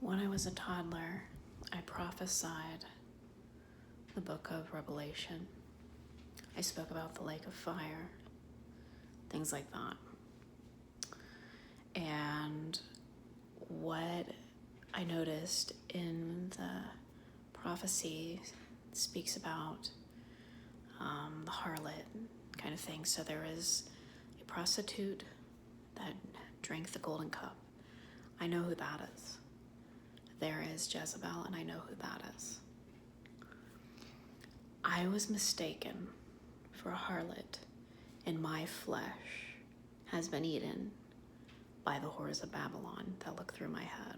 When I was a toddler, I prophesied the book of Revelation. I spoke about the lake of fire, things like that. And what I noticed in the prophecy speaks about the harlot kind of thing. So there is a prostitute that drank the golden cup. I know who that is. There is Jezebel, and I know who that is. I was mistaken for a harlot, and my flesh has been eaten by the whores of Babylon that look through my head.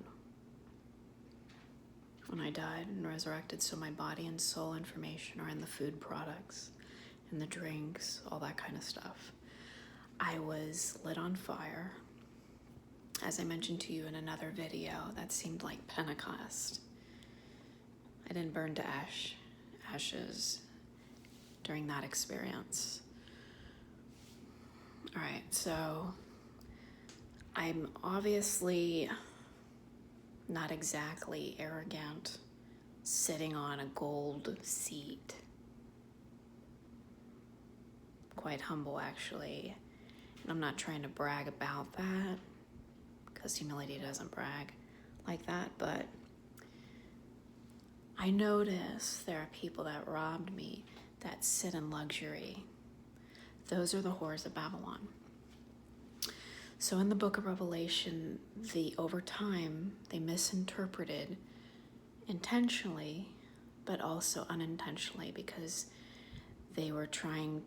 When I died and resurrected, so my body and soul information are in the food products, in the drinks, all that kind of stuff. I was lit on fire. As I mentioned to you in another video, that seemed like Pentecost. I didn't burn to ashes during that experience. All right, so I'm obviously not exactly arrogant, sitting on a gold seat. Quite humble, actually. And I'm not trying to brag about that, because humility doesn't brag like that, but I notice there are people that robbed me that sit in luxury. Those are the whores of Babylon. So in the book of Revelation, over time, they misinterpreted intentionally, but also unintentionally, because they were trying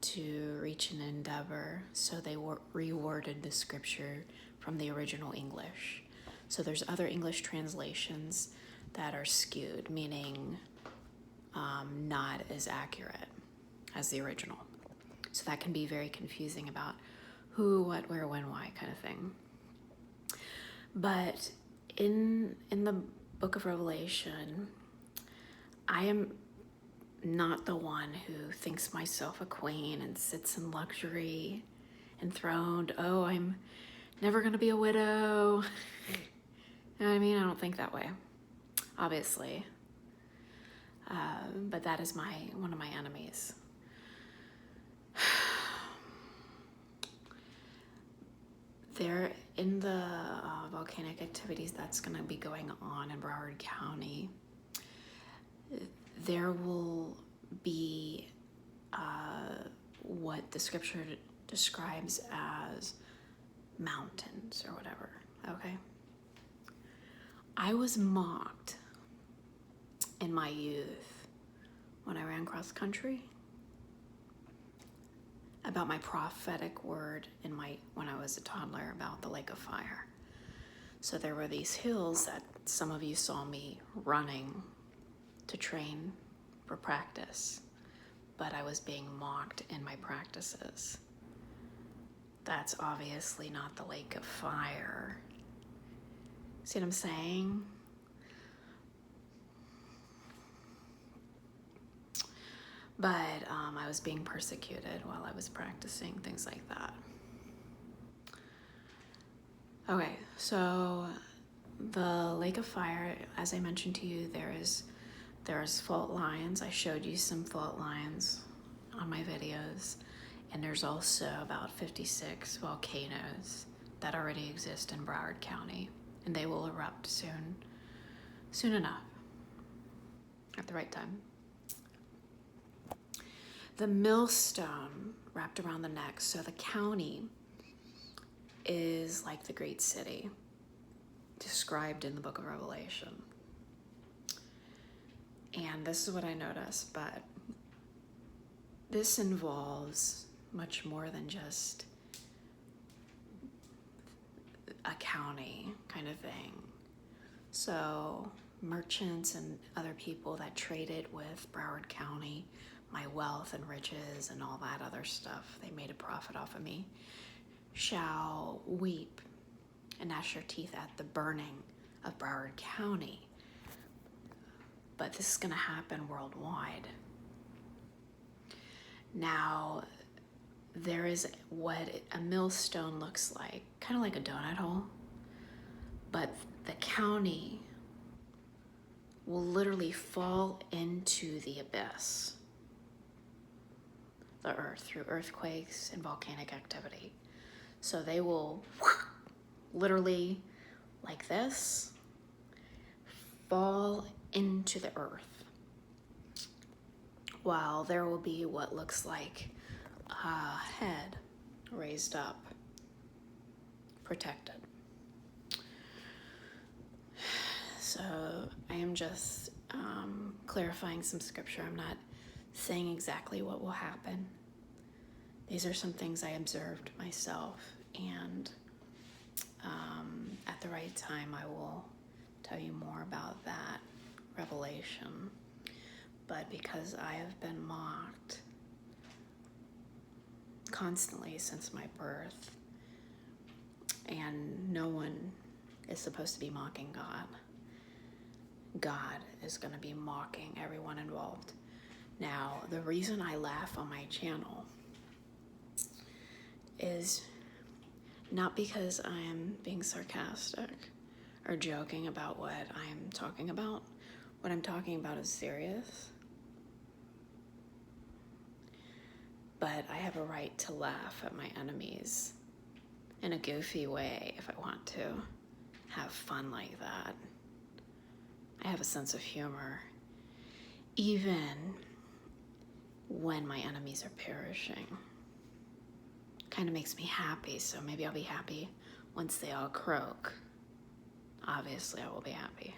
to reach an endeavor, so they reworded the scripture from the original English. So there's other English translations that are skewed, meaning not as accurate as the original. So that can be very confusing about who, what, where, when, why kind of thing. But in the book of Revelation, I am not the one who thinks myself a queen and sits in luxury, enthroned. Oh, I'm never going to be a widow. You know what I mean? I don't think that way, obviously. But that is one of my enemies. There, in the volcanic activities that's going to be going on in Broward County, there will be what the scripture describes as mountains or whatever, okay? I was mocked in my youth when I ran cross country about my prophetic word when I was a toddler about the lake of fire. So there were these hills that some of you saw me running to train for practice, but I was being mocked in my practices. That's obviously not the lake of fire. See what I'm saying? But I was being persecuted while I was practicing, things like that. Okay, so the lake of fire, as I mentioned to you, there's fault lines. I showed you some fault lines on my videos. And there's also about 56 volcanoes that already exist in Broward County. And they will erupt soon enough, at the right time. The millstone wrapped around the neck. So the county is like the great city described in the book of Revelation. And this is what I noticed, but this involves much more than just a county kind of thing. So merchants and other people that traded with Broward County, my wealth and riches and all that other stuff, they made a profit off of me, shall weep and gnash their teeth at the burning of Broward County. But this is going to happen worldwide. Now, there is what a millstone looks like, kind of like a donut hole, but the county will literally fall into the abyss, the earth, through earthquakes and volcanic activity. So they will literally, like this, fall into the earth, while there will be what looks like a head raised up, protected. So I am just clarifying some scripture. I'm not saying exactly what will happen. These are some things I observed myself, and at the right time I will tell you more about that revelation. But because I have been mocked constantly since my birth, and no one is supposed to be mocking God, God is going to be mocking everyone involved. Now, the reason I laugh on my channel is not because I am being sarcastic or joking about what I am talking about. What I'm talking about is serious. But I have a right to laugh at my enemies in a goofy way if I want to have fun like that. I have a sense of humor, even when my enemies are perishing. Kind of makes me happy, so maybe I'll be happy once they all croak. Obviously, I will be happy.